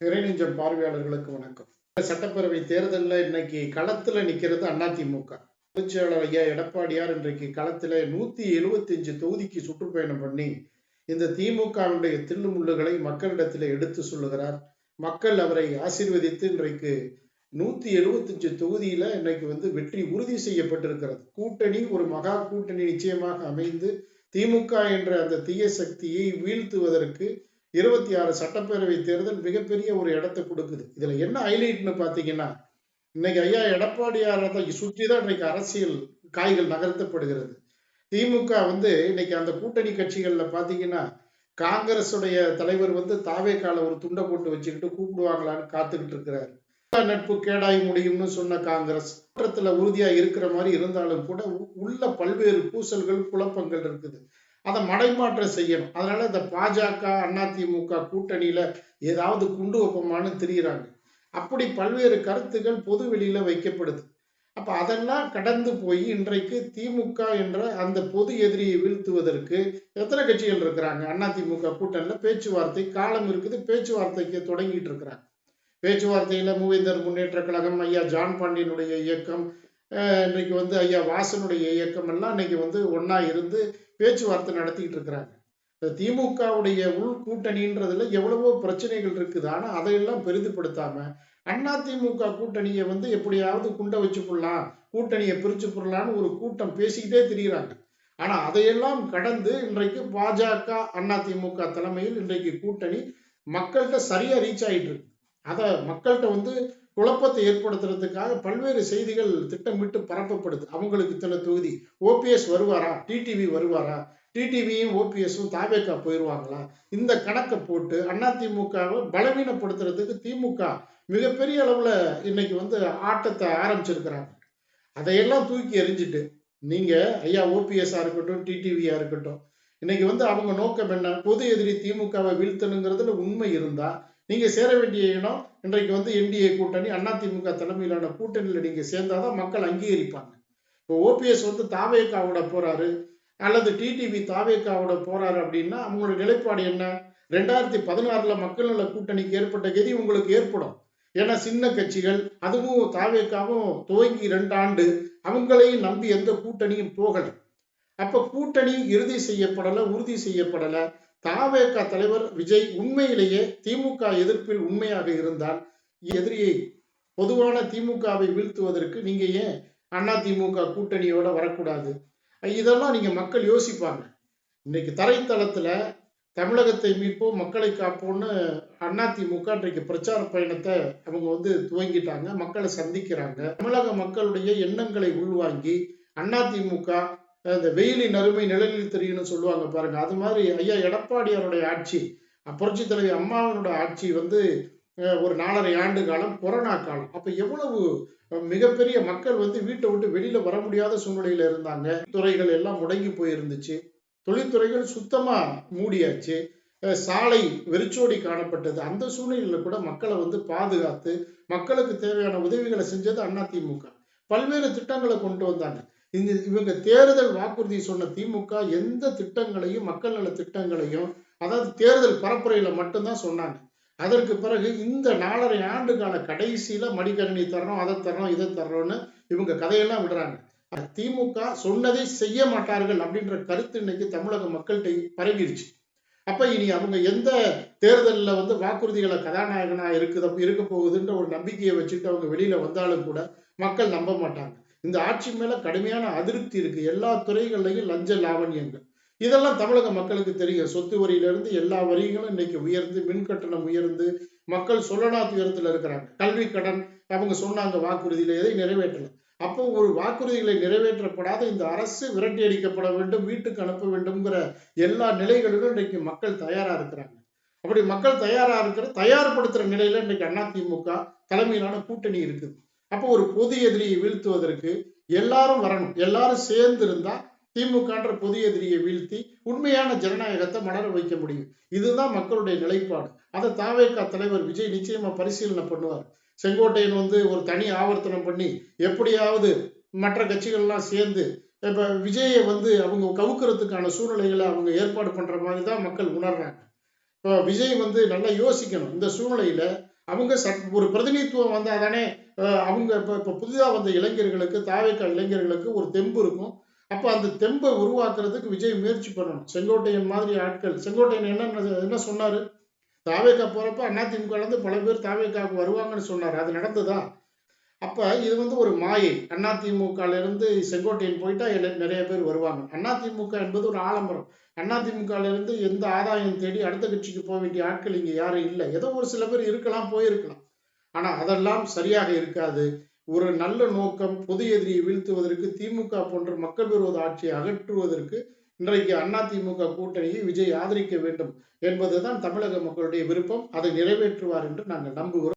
இறைநெஞ்சம் பார்வையாளர்களுக்கு வணக்கம். சட்டப்பேரவை தேர்தலில் இன்னைக்கு களத்துல நிக்கிறது அதிமுக. பொதுச்செயலாளர் ஐயா எடப்பாடியார் இன்றைக்கு களத்துல 175 தொகுதிக்கு சுற்றுப்பயணம் பண்ணி இந்த திமுகவுடைய தில்லுமுள்ளுகளை மக்களிடத்தில் எடுத்து சொல்லுகிறார். மக்கள் அவரை ஆசீர்வதித்து இன்றைக்கு 175 தொகுதியில இன்னைக்கு வெற்றி உறுதி செய்யப்பட்டிருக்கிறது. கூட்டணி ஒரு மகா கூட்டணி நிச்சயமாக அமைந்து திமுக என்ற அந்த தீய சக்தியை வீழ்த்துவதற்கு 26 சட்டப்பேரவை தேர்தல் மிகப்பெரிய ஒரு இடத்தை கொடுக்குது. இதுல என்ன ஹைலைட்னு பாத்தீங்கன்னா, இன்னைக்கு ஐயா எடப்பாடியாரை சுற்றிதான் இன்னைக்கு அரசியல் காய்கள் நகர்த்தப்படுகிறது. திமுக இன்னைக்கு அந்த கூட்டணி கட்சிகள்ல பாத்தீங்கன்னா, காங்கிரஸ் உடைய தலைவர் தாவேக்கால ஒரு துண்டை போட்டு வச்சுக்கிட்டு கூப்பிடுவாங்களான்னு காத்துக்கிட்டு இருக்கிறாரு. நட்பு கேடாய் முடியும்னு சொன்ன காங்கிரஸ் குற்றத்துல உறுதியா இருக்கிற மாதிரி இருந்தாலும் கூட உள்ள பல்வேறு பூசல்கள் குழப்பங்கள் இருக்குது. அதை மடைமாற்றம் செய்யணும். அதனால இந்த பாஜக அதிமுக கூட்டணியில ஏதாவது குண்டு வைப்போமான்னு தெரியுறாங்க. அப்படி பல்வேறு கருத்துக்கள் பொது வெளியில வைக்கப்படுது. அப்ப அதெல்லாம் கடந்து போய் இன்றைக்கு திமுக என்ற அந்த பொது எதிரியை வீழ்த்துவதற்கு எத்தனை கட்சிகள் இருக்கிறாங்க? அதிமுக கூட்டணியில பேச்சுவார்த்தை காலம் இருக்குது. பேச்சுவார்த்தைக்கு தொடங்கிட்டு இருக்கிறாங்க. பேச்சுவார்த்தையில மூவேந்தர் முன்னேற்ற கழகம், ஐயா ஜான் பாண்டியனுடைய இயக்கம், இன்றைக்கு ஐயா வாசனுடைய இயக்கம் எல்லாம் இன்னைக்கு ஒன்னா இருந்து பேச்சுவார்த்தை நடத்திட்டு இருக்கிறாங்க. திமுகவுடைய உள் கூட்டணின்றதுல எவ்வளவோ பிரச்சனைகள் இருக்குது. ஆனா அதையெல்லாம் பெரிதுபடுத்தாம அதிமுக கூட்டணியை எப்படியாவது குண்ட வச்சு போடலாம், கூட்டணியை பிரிச்சு போடலான்னு ஒரு கூட்டம் பேசிக்கிட்டே திரிகிறாங்க. ஆனா அதையெல்லாம் கடந்து இன்றைக்கு பாஜக அதிமுக தலைமையில் இன்றைக்கு கூட்டணி மக்கள்கிட்ட சரியா ரீச் ஆயிட்டு இருக்கு. அதை மக்கள்கிட்ட குழப்பத்தை ஏற்படுத்துறதுக்காக பல்வேறு செய்திகள் திட்டமிட்டு பரப்பப்படுது. அவங்களுக்கு இத்தனை தொகுதி, ஓபிஎஸ் வருவாரா, டிடிவி வருவாரா, டிடிவியும் ஓபிஎஸும் தாவேக்கா போயிடுவாங்களா, இந்த கணக்கை போட்டு அதிமுகவை பலவீனப்படுத்துறதுக்கு திமுக மிகப்பெரிய அளவுல இன்னைக்கு ஆட்டத்தை ஆரம்பிச்சிருக்கிறாங்க. அதையெல்லாம் தூக்கி எறிஞ்சிட்டு நீங்க ஐயா ஓபிஎஸ்ஆ இருக்கட்டும், டிடிவியா இருக்கட்டும், இன்னைக்கு அவங்க நோக்கம் என்ன? பொது எதிரி திமுகவை வீழ்த்தணுங்கிறதுல உண்மை இருந்தா நீங்க சேர வேண்டிய இடம் இன்றைக்கு என்டிஏ கூட்டணி அதிமுக தலைமையிலான கூட்டணியில நீங்க சேர்ந்தாதான் மக்கள் அங்கீகரிப்பாங்க. இப்போ ஓபிஎஸ் தாவேக்காவோட போறாரு அல்லது டிடிவி தாவேக்காவோட போறாரு அப்படின்னா அவங்களோட நிலைப்பாடு என்ன? 2016 மக்கள் நல கூட்டணிக்கு ஏற்பட்ட கதி உங்களுக்கு ஏற்படும். ஏன்னா சின்ன கட்சிகள், அதுவும் தாவேக்காவும் துவங்கி 2 ஆண்டு, அவங்களையும் நம்பி எந்த கூட்டணியும் போகல. அப்ப கூட்டணி இறுதி செய்யப்படல, உறுதி செய்யப்படல. தாவேகா தலைவர் விஜய் உண்மையிலேயே திமுக எதிர்ப்பில் உண்மையாக இருந்தால் எதிரியை பொதுவான திமுகவை வீழ்த்துவதற்கு நீங்க ஏன் அதிமுக கூட்டணியோட வரக்கூடாது? இதெல்லாம் நீங்க மக்கள் யோசிப்பாங்க. இன்னைக்கு தரைத்தளத்துல தமிழகத்தை மீட்போம், மக்களை காப்போம்னு அதிமுக இன்றைக்கு பிரச்சார பயணத்தை அவங்க துவங்கிட்டாங்க. மக்களை சந்திக்கிறாங்க. தமிழக மக்களுடைய எண்ணங்களை உள்வாங்கி அதிமுக இந்த வெயிலின் அருமை நிழலில் தெரியும்னு சொல்லுவாங்க பாருங்க. அது மாதிரி ஐயா எடப்பாடியாருடைய ஆட்சி, புரட்சி தலைவி அம்மாவனோட ஆட்சி ஒரு 4.5 ஆண்டு காலம் கொரோனா காலம். அப்ப எவ்வளவு மிகப்பெரிய மக்கள் வீட்டை விட்டு வெளியில வர முடியாத சூழ்நிலையில இருந்தாங்க. துறைகள் எல்லாம் முடங்கி போயிருந்துச்சு. தொழில்துறைகள் சுத்தமா மூடியாச்சு. சாலை வெறிச்சோடி காணப்பட்டது. அந்த சூழ்நிலையில கூட மக்களை பாதுகாத்து மக்களுக்கு தேவையான உதவிகளை செஞ்சது அதிமுக. பல்வேறு திட்டங்களை கொண்டு வந்தாங்க. இவங்க தேர்தல் வாக்குறுதி சொன்ன திமுக எந்த திட்டங்களையும், மக்கள் நல திட்டங்களையும், அதாவது தேர்தல் பரப்புரையில மட்டும்தான் சொன்னாங்க. அதற்கு பிறகு இந்த 4.5 ஆண்டு கால கடைசியில மடிக்கணினி தரணும், அதை தரணும், இதை தரணும்னு இவங்க கதையெல்லாம் விடுறாங்க. திமுக சொன்னதை செய்ய மாட்டார்கள் அப்படின்ற கருத்து இன்னைக்கு தமிழக மக்கள்கிட்ட பரவிடுச்சு. அப்ப இனி அவங்க எந்த தேர்தலில் வாக்குறுதிகளை கதாநாயகனா இருக்க போகுதுன்ற ஒரு நம்பிக்கையை வச்சுட்டு அவங்க வெளியில வந்தாலும் கூட மக்கள் நம்ப மாட்டாங்க. இந்த ஆட்சி மேல கடுமையான அதிருப்தி இருக்கு. எல்லா துறைகள்லையும் லஞ்ச லாவண்யங்கள், இதெல்லாம் தமிழக மக்களுக்கு தெரியும். சொத்து வரியிலிருந்து எல்லா வரிகளும் இன்னைக்கு உயர்ந்து, மின் கட்டணம் உயர்ந்து, மக்கள் சொல்லனா துயரத்துல இருக்கிறாங்க. கல்வி கடன் அவங்க சொன்னாங்க வாக்குறுதியில, எதை நிறைவேற்றல. அப்போ ஒரு வாக்குறுதிகளை நிறைவேற்றப்படாத இந்த அரசு விரட்டி அடிக்கப்பட வேண்டும், வீட்டுக்கு அனுப்ப வேண்டும்ங்கிற எல்லா நிலைகளிலும் இன்றைக்கு மக்கள் தயாரா இருக்கிறாங்க. அப்படி மக்கள் தயார்படுத்துற நிலையில இன்னைக்கு அதிமுக தலைமையிலான கூட்டணி இருக்குது. அப்போ ஒரு பொது எதிரியை வீழ்த்துவதற்கு எல்லாரும் வரணும். எல்லாரும் சேர்ந்து இருந்தா திமுகன்ற பொது எதிரியை வீழ்த்தி உண்மையான ஜனநாயகத்தை மலர வைக்க முடியும். இதுதான் மக்களுடைய நிலைப்பாடு. அதை தாவேகா தலைவர் விஜய் நிச்சயமா பரிசீலனை பண்ணுவார். செங்கோட்டையன் ஒரு தனி ஆவர்த்தனம் பண்ணி எப்படியாவது மற்ற கட்சிகள்லாம் சேர்ந்து இப்ப விஜயை அவங்க கவுக்கிறதுக்கான சூழ்நிலைகளை அவங்க ஏற்பாடு பண்ற மாதிரி தான் மக்கள் உணர்றாங்க. விஜய் வந்து நல்லா யோசிக்கணும். இந்த சூழ்நிலையில அவங்க ஒரு பிரதிநிதித்துவம் வந்தா தானே அவங்க இப்ப புதிதா வந்த இளைஞர்களுக்கு, தாவேக்கா இளைஞர்களுக்கு ஒரு தெம்பு இருக்கும். அப்ப அந்த தெம்பை உருவாக்குறதுக்கு விஜய் முயற்சி பண்ணணும். செங்கோட்டையன் மாதிரி ஆட்கள், செங்கோட்டையன் என்ன சொன்னாரு? தாவேக்கா போறப்ப அதிமுக இருந்து பல பேர் தாவேக்காவுக்கு வருவாங்கன்னு சொன்னாரு. அது நடந்ததா? அப்ப இது வந்து ஒரு மாயை. அதிமுகல இருந்து செங்கோட்டையன் போயிட்டா நிறைய பேர் வருவாங்க. அதிமுக என்பது ஒரு ஆலமரம். அதிமுகல இருந்து எந்த ஆதாயம் தேடி அடுத்த கட்சிக்கு போக வேண்டிய ஆட்கள் இங்க யாரும் இல்லை. ஏதோ ஒரு சில பேர் இருக்கலாம், போயிருக்கலாம். ஆனா அதெல்லாம் சரியாக இருக்காது. ஒரு நல்ல நோக்கம், பொது எதிரியை வீழ்த்துவதற்கு, திமுக போன்ற மக்கள் விரோத ஆட்சியை அகற்றுவதற்கு இன்றைக்கு அதிமுக கூட்டணியை விஜய் ஆதரிக்க வேண்டும் என்பதுதான் தமிழக மக்களுடைய விருப்பம். அதை நிறைவேற்றுவார் என்று நாங்கள் நம்புகிறோம்.